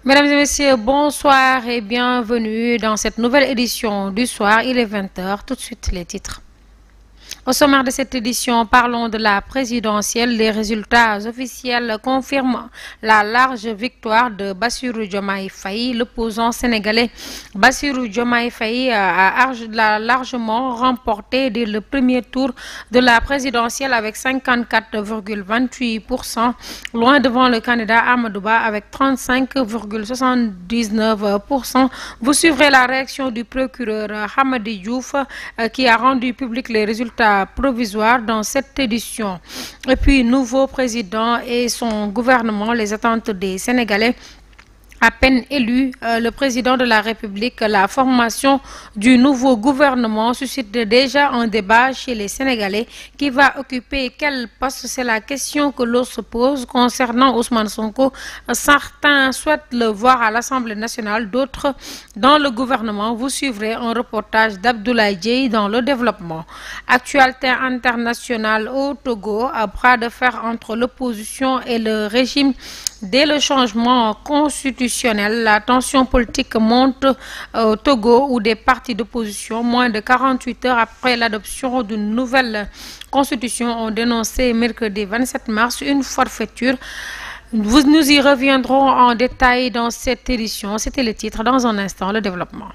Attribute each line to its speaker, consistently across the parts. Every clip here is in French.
Speaker 1: Mesdames et messieurs, bonsoir et bienvenue dans cette nouvelle édition du soir. Il est 20h. Tout de suite, les titres. Au sommaire de cette édition, parlons de la présidentielle. Les résultats officiels confirment la large victoire de Bassirou Diomaye Faye. L'opposant sénégalais Bassirou Diomaye Faye a largement remporté dès le premier tour de la présidentielle avec 54,28%, loin devant le candidat Amadou Ba avec 35,79%. Vous suivrez la réaction du procureur Hamadi Diouf qui a rendu public les résultats provisoire dans cette édition. Et puis, nouveau président et son gouvernement, les attentes des Sénégalais. À peine élu, le président de la République, la formation du nouveau gouvernement suscite déjà un débat chez les Sénégalais. Qui va occuper quel poste? C'est la question que l'on se pose concernant Ousmane Sonko. Certains souhaitent le voir à l'Assemblée nationale, d'autres dans le gouvernement. Vous suivrez un reportage d'Abdoulaye Dieye dans le développement. Actualité internationale au Togo, à bras de fer entre l'opposition et le régime. Dès le changement constitutionnel, la tension politique monte au Togo où des partis d'opposition, moins de 48 heures après l'adoption d'une nouvelle constitution, ont dénoncé mercredi 27 mars une forfaiture. Nous y reviendrons en détail dans cette édition. C'était le titre. Dans un instant, le développement.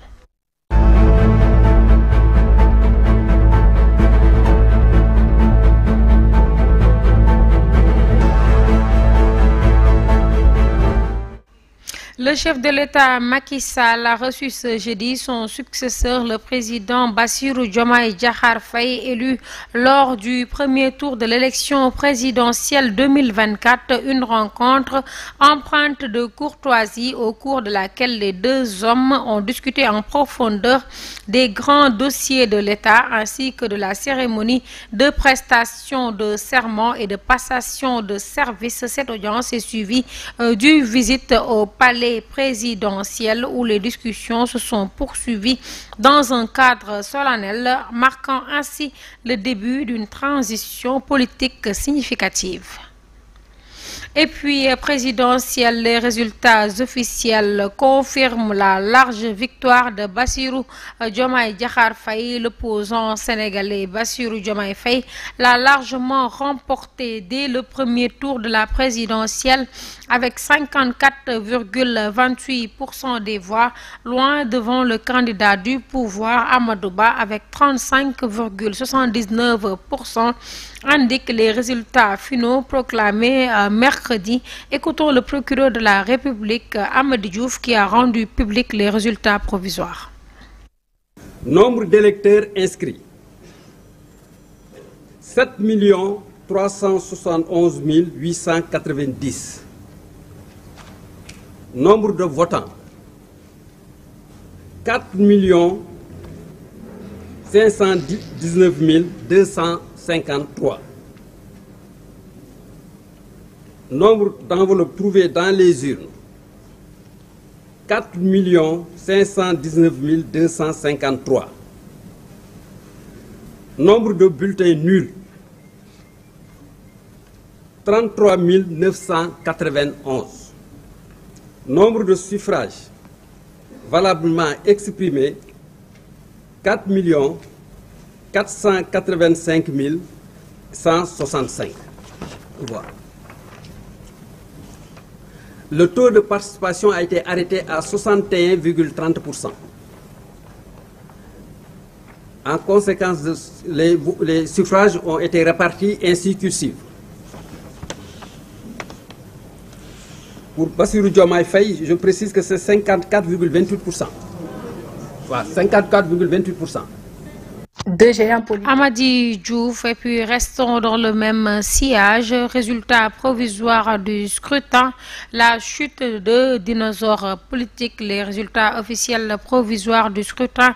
Speaker 1: Le chef de l'État Macky Sall a reçu ce jeudi son successeur, le président Bassirou Diomaye Diakhar Faye, élu lors du premier tour de l'élection présidentielle 2024. Une rencontre empreinte de courtoisie au cours de laquelle les deux hommes ont discuté en profondeur des grands dossiers de l'État ainsi que de la cérémonie de prestation de serment et de passation de service. Cette audience est suivie d'une visite au palais présidentielle où les discussions se sont poursuivies dans un cadre solennel, marquant ainsi le début d'une transition politique significative. Et puis, présidentielle, les résultats officiels confirment la large victoire de Bassirou Diomaye Diakhar Faye. L'opposant sénégalais Bassirou Diomaye Faye l'a largement remporté dès le premier tour de la présidentielle avec 54,28% des voix, loin devant le candidat du pouvoir Amadou Ba avec 35,79%. Indiquent les résultats finaux proclamés mercredi. Écoutons le procureur de la République, Hamadi Diouf, qui a rendu public les résultats provisoires.
Speaker 2: Nombre d'électeurs inscrits 7 371 890. Nombre de votants 4 519 253. Nombre d'enveloppes trouvées dans les urnes 4 519 253. Nombre de bulletins nuls 33 991. Nombre de suffrages valablement exprimés 4 485 165. Voilà. Le taux de participation a été arrêté à 61,30%. En conséquence, les suffrages ont été répartis ainsi que suit. Pour Bassirou Diomaye Faye, je précise que c'est 54,28%. Voilà, 54,28%.
Speaker 1: Deux géants politiques. Hamadi Diouf, et puis restons dans le même sillage. Résultat provisoire du scrutin, la chute de dinosaures politiques. Les résultats officiels provisoires du scrutin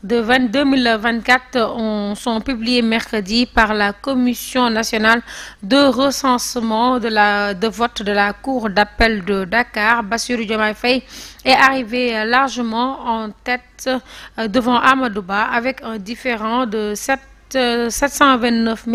Speaker 1: de 2024 sont publiés mercredi par la Commission nationale de recensement de vote de la Cour d'appel de Dakar. Bassirou Diomaye Faye est arrivé largement en tête devant Amadou Ba avec un différend de 7 729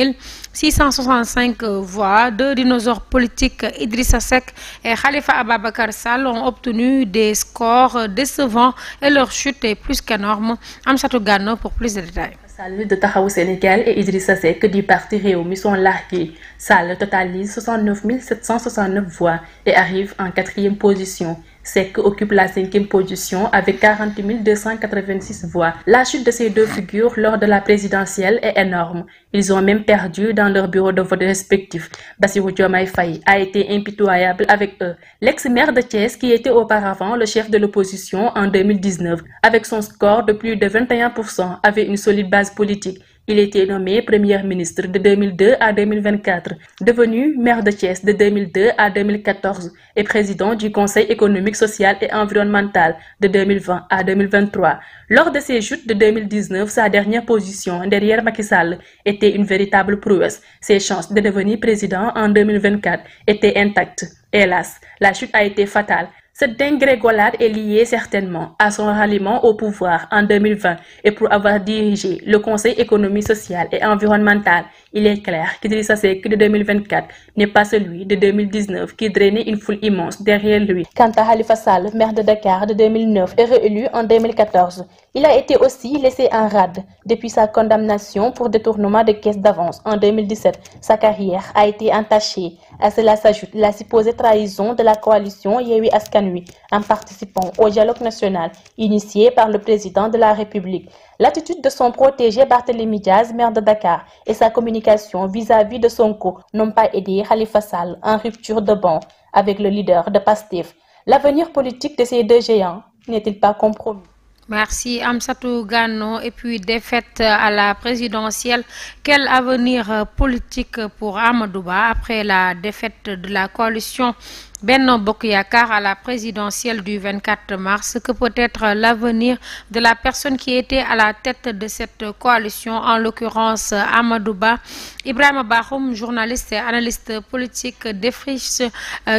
Speaker 1: 665 voix. Deux dinosaures politiques, Idrissa Seck et Khalifa Ababacar Sall, ont obtenu des scores décevants et leur chute est plus qu'énorme. Amsatou Gano pour plus de détails.
Speaker 3: Sall de Taxawu Sénégal et Idrissa Seck du parti Rewmi sont largués. Sall totalise 69 769 voix et arrive en 4e position. Seck occupe la 5e position avec 40 286 voix. La chute de ces deux figures lors de la présidentielle est énorme. Ils ont même perdu dans leur bureau de vote respectif. Bassirou Diomaye Faye a été impitoyable avec eux. L'ex-maire de Thiès, qui était auparavant le chef de l'opposition en 2019, avec son score de plus de 21%, avait une solide base politique. Il était nommé Premier ministre de 2002 à 2024, devenu maire de Thiès de 2002 à 2014 et président du Conseil économique, social et environnemental de 2020 à 2023. Lors de ses chutes de 2019, sa dernière position derrière Macky Sall était une véritable prouesse. Ses chances de devenir président en 2024 étaient intactes. Hélas, la chute a été fatale. Cette dégringolade est liée certainement à son ralliement au pouvoir en 2020 et pour avoir dirigé le Conseil économique, social et environnemental, il est clair qu'Idrissa Seck de 2024 n'est pas celui de 2019 qui drainait une foule immense derrière lui. Quant à Khalifa Sall, maire de Dakar de 2009 et réélu en 2014, il a été aussi laissé en rade depuis sa condamnation pour détournement de caisses d'avance en 2017. Sa carrière a été entachée. À cela s'ajoute la supposée trahison de la coalition Yewwi Askan Wi en participant au dialogue national initié par le président de la République. L'attitude de son protégé Barthélémy Diaz, maire de Dakar, et sa communication vis-à-vis de Sonko n'ont pas aidé Khalifa Sall en rupture de banc avec le leader de Pastef. L'avenir politique de ces deux géants n'est-il pas compromis?
Speaker 1: Merci Amsatou Gano. Et puis défaite à la présidentielle, quel avenir politique pour Amadou Ba après la défaite de la coalition Benno Bokk Yakaar à la présidentielle du 24 mars? Que peut être l'avenir de la personne qui était à la tête de cette coalition, en l'occurrence Amadou Ba? Ibrahima Bakhoum, journaliste et analyste politique, défriche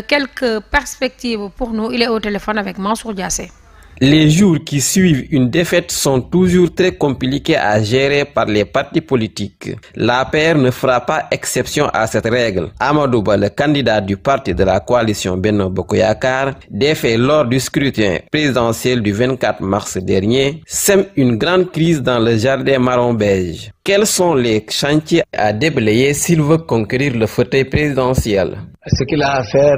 Speaker 1: quelques perspectives pour nous. Il est au téléphone avec Mansour Diassé.
Speaker 4: Les jours qui suivent une défaite sont toujours très compliqués à gérer par les partis politiques. L'APR ne fera pas exception à cette règle. Amadou Ba, le candidat du parti de la coalition Benno Bokk Yakaar, défait lors du scrutin présidentiel du 24 mars dernier, sème une grande crise dans le jardin marron-beige. Quels sont les chantiers à déblayer s'il veut conquérir le fauteuil présidentiel?
Speaker 5: Ce qu'il a à faire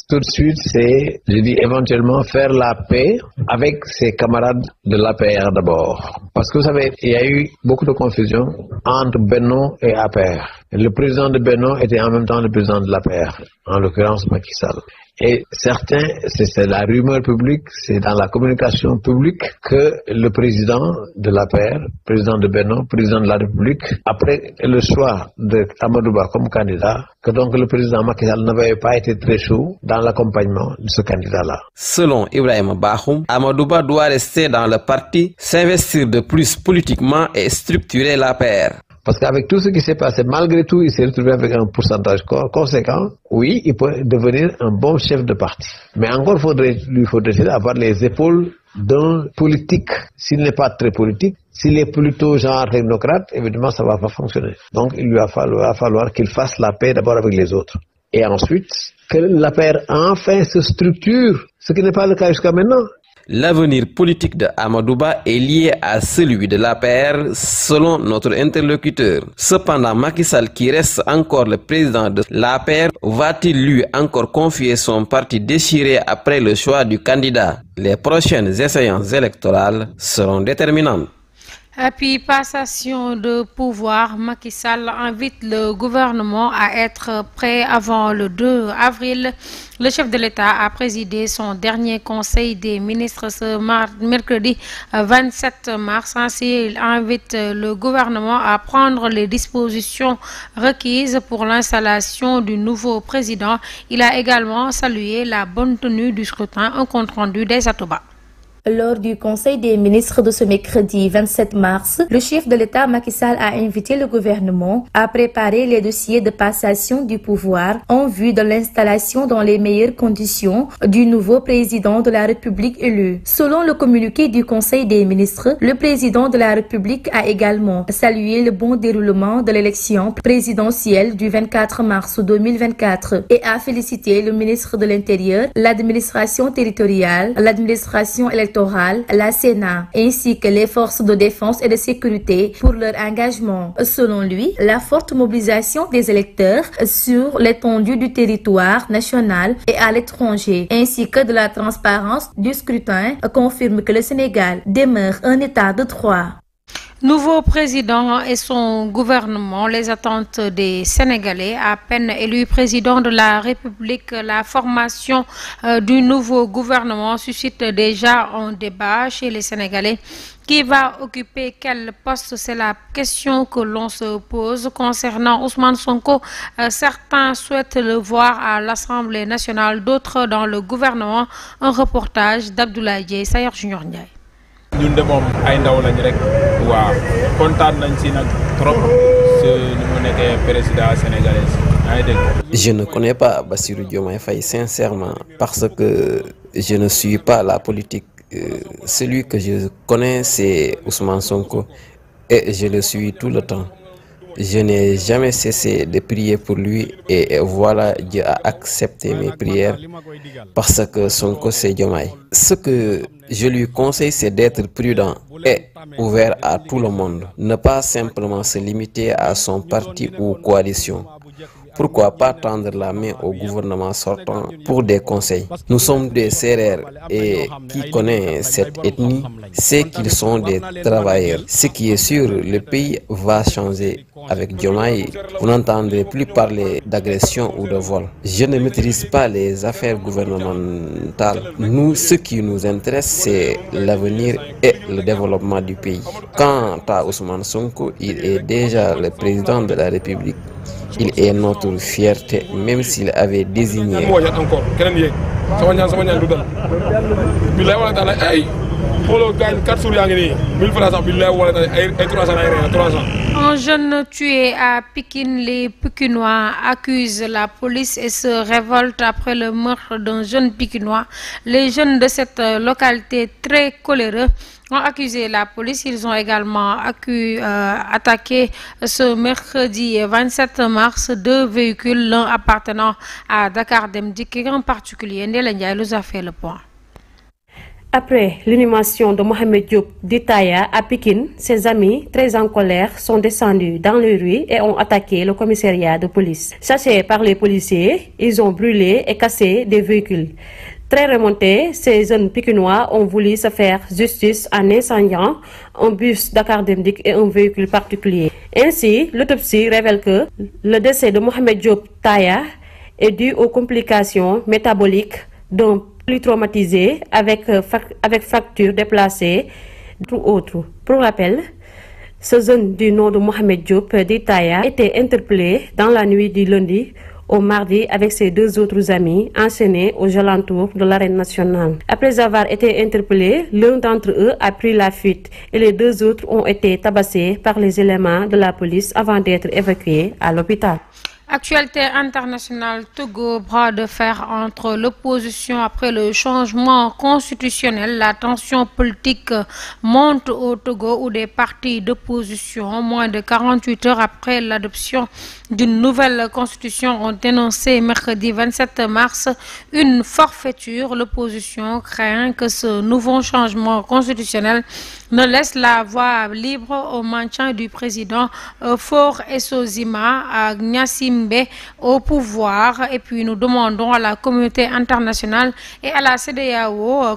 Speaker 5: tout de suite, c'est, je dis éventuellement, faire la paix avec ses camarades de l'APR d'abord. Parce que vous savez, il y a eu beaucoup de confusion entre Benno et APR. Le président de Benno était en même temps le président de l'APR, en l'occurrence Macky Sall. Et certains, c'est la rumeur publique, c'est dans la communication publique que le président de l'APR, président de Benno, président de la République, après le choix de Amadou Ba comme candidat, que donc le président Macky Sall n'avait pas été très chaud dans l'accompagnement de ce candidat-là.
Speaker 4: Selon Ibrahima Bakhoum, Amadou Ba doit rester dans le parti, s'investir de plus politiquement et structurer l'APR.
Speaker 5: Parce qu'avec tout ce qui s'est passé, malgré tout, il s'est retrouvé avec un pourcentage conséquent. Oui, il peut devenir un bon chef de parti. Mais encore lui faudrait avoir les épaules d'un politique. S'il n'est pas très politique, s'il est plutôt genre technocrate, évidemment, ça ne va pas fonctionner. Donc, il va falloir qu'il fasse la paix d'abord avec les autres. Et ensuite, que l'APR enfin se structure, ce qui n'est pas le cas jusqu'à maintenant.
Speaker 4: L'avenir politique de Amadou Ba est lié à celui de l'APR selon notre interlocuteur. Cependant, Macky Sall, qui reste encore le président de l'APR, va-t-il lui encore confier son parti déchiré après le choix du candidat? Les prochaines échéances électorales seront déterminantes.
Speaker 1: Et puis, passation de pouvoir, Macky Sall invite le gouvernement à être prêt avant le 2 avril. Le chef de l'État a présidé son dernier conseil des ministres ce mercredi 27 mars. Ainsi, il invite le gouvernement à prendre les dispositions requises pour l'installation du nouveau président. Il a également salué la bonne tenue du scrutin, un compte rendu des Atoba.
Speaker 3: Lors du Conseil des ministres de ce mercredi 27 mars, le chef de l'État Macky Sall a invité le gouvernement à préparer les dossiers de passation du pouvoir en vue de l'installation dans les meilleures conditions du nouveau président de la République élu. Selon le communiqué du Conseil des ministres, le président de la République a également salué le bon déroulement de l'élection présidentielle du 24 mars 2024 et a félicité le ministre de l'Intérieur, l'administration territoriale, l'administration électorale, la Sénat, ainsi que les forces de défense et de sécurité pour leur engagement. Selon lui, la forte mobilisation des électeurs sur l'étendue du territoire national et à l'étranger, ainsi que de la transparence du scrutin, confirme que le Sénégal demeure un état de droit.
Speaker 1: Nouveau président et son gouvernement, les attentes des Sénégalais. À peine élu président de la République, la formation du nouveau gouvernement suscite déjà un débat chez les Sénégalais. Qui va occuper quel poste? C'est la question que l'on se pose concernant Ousmane Sonko. Certains souhaitent le voir à l'Assemblée nationale, d'autres dans le gouvernement. Un reportage d'Abdoulaye Dieye, Sayer Junior Ndiaye.
Speaker 6: ñun de moom ay ndaw lañ rek waaw kontaan nañ si nag trop ni mu nekkee président sénégalais.
Speaker 4: Je ne connais pas Bassirou Diomaye Faye sincèrement parce que je ne suis pas la politique. Celui que je connais c'est Ousmane Sonko et je le suis tout le temps. Je n'ai jamais cessé de prier pour lui et voilà, Dieu a accepté mes prières parce que Sonko c'est Diomaye. Ce que je lui conseille, c'est d'être prudent et ouvert à tout le monde. Ne pas simplement se limiter à son parti ou coalition. Pourquoi pas tendre la main au gouvernement sortant pour des conseils? Nous sommes des Sérères et qui connaît cette ethnie sait qu'ils sont des travailleurs. Ce qui est sûr, le pays va changer. Avec Diomaye, vous n'entendrez plus parler d'agression ou de vol. Je ne maîtrise pas les affaires gouvernementales. Nous, ce qui nous intéresse, c'est l'avenir et le développement du pays. Quant à Ousmane Sonko, il est déjà le président de la République. Il est notre fierté, même s'il avait désigné.
Speaker 1: Un jeune tué à Pikine, les Pikinois accusent la police et se révoltent après le meurtre d'un jeune Pikinois. Les jeunes de cette localité très coléreux ont accusé la police. Ils ont également attaqué ce mercredi 27 mars 2 véhicules, l'un appartenant à Dakar Dem Dikk en particulier. Ndella Ndiaye nous a fait le point.
Speaker 7: Après l'inhumation de Mohamed Diop d'Itaya à Pikine, ses amis, très en colère, sont descendus dans les rues et ont attaqué le commissariat de police. Chassés par les policiers, ils ont brûlé et cassé des véhicules. Très remontés, ces jeunes Pikinois ont voulu se faire justice en incendiant un bus Dakar Dem Dikk et un véhicule particulier. Ainsi, l'autopsie révèle que le décès de Mohamed Diop Taya est dû aux complications métaboliques d'un plus traumatisé avec fracture déplacée, tout autre. Pour rappel, ce jeune du nom de Mohamed Diop d'Itaya était interpellé dans la nuit du lundi au mardi avec ses deux autres amis enchaînés aux alentours de l'arène nationale. Après avoir été interpellés, l'un d'entre eux a pris la fuite et les deux autres ont été tabassés par les éléments de la police avant d'être évacués à l'hôpital.
Speaker 1: Actualité internationale, Togo, bras de fer entre l'opposition après le changement constitutionnel. La tension politique monte au Togo où des partis d'opposition, moins de 48 heures après l'adoption d'une nouvelle constitution, ont dénoncé mercredi 27 mars une forfaiture. L'opposition craint que ce nouveau changement constitutionnel ne laisse la voie libre au maintien du président Faure Essozima à Gnassimbe au pouvoir. Et puis nous demandons à la communauté internationale et à la CEDEAO,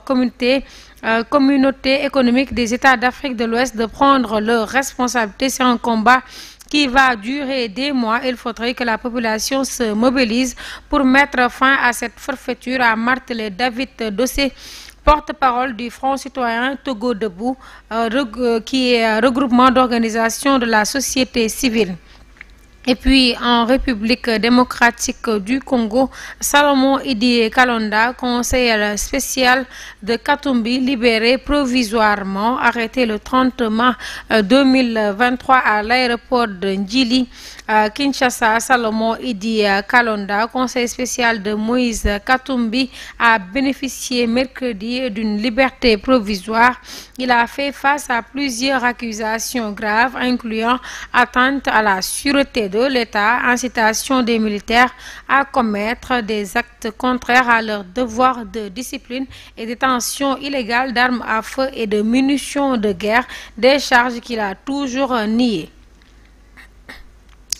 Speaker 1: communauté économique des États d'Afrique de l'Ouest, de prendre leurs responsabilités. C'est un combat qui va durer des mois. Il faudrait que la population se mobilise pour mettre fin à cette forfaiture, a martelé David Dossé, porte-parole du Front citoyen Togo Debout, qui est un regroupement d'organisations de la société civile. Et puis, en République démocratique du Congo, Salomon Idi Kalonda, conseiller spécial de Katumbi, libéré provisoirement, arrêté le 30 mars 2023 à l'aéroport de Ndjili, Kinshasa. Salomon Idi Kalonda, conseiller spécial de Moïse Katumbi, a bénéficié mercredi d'une liberté provisoire. Il a fait face à plusieurs accusations graves, incluant atteinte à la sûreté de l'État, incitation des militaires à commettre des actes contraires à leur devoir de discipline et détention illégale d'armes à feu et de munitions de guerre, des charges qu'il a toujours niées.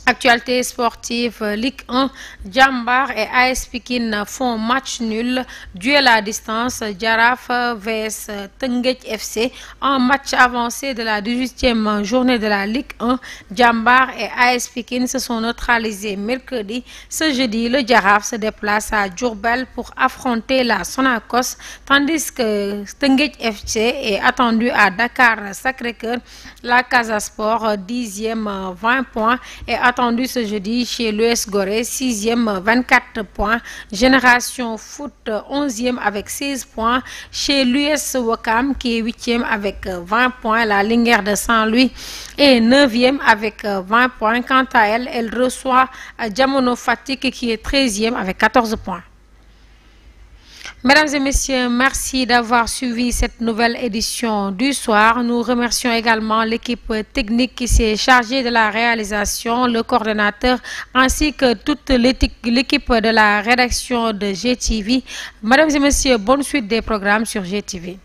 Speaker 1: Actualité sportive, Ligue 1, Jambar et AS Pikine font match nul, duel à distance, Jaraaf vs Teungueth FC, en match avancé de la 18e journée de la Ligue 1. Jambar et AS Pikine se sont neutralisés mercredi. Ce jeudi, le Jaraaf se déplace à Diourbel pour affronter la Sonacos, tandis que Teungueth FC est attendu à Dakar Sacré-Cœur. La Casa Sport, 10e, 20 points, est attendu ce jeudi chez l'US Gorée, 6e, 24 points. Génération Foot, 11e avec 16 points. Chez l'US Ouakam, qui est 8e avec 20 points. La Linguère de Saint-Louis est 9e avec 20 points. Quant à elle, elle reçoit Diamono Fatick, qui est 13e avec 14 points. Mesdames et messieurs, merci d'avoir suivi cette nouvelle édition du soir. Nous remercions également l'équipe technique qui s'est chargée de la réalisation, le coordonnateur, ainsi que toute l'équipe de la rédaction de GTV. Mesdames et messieurs, bonne suite des programmes sur GTV.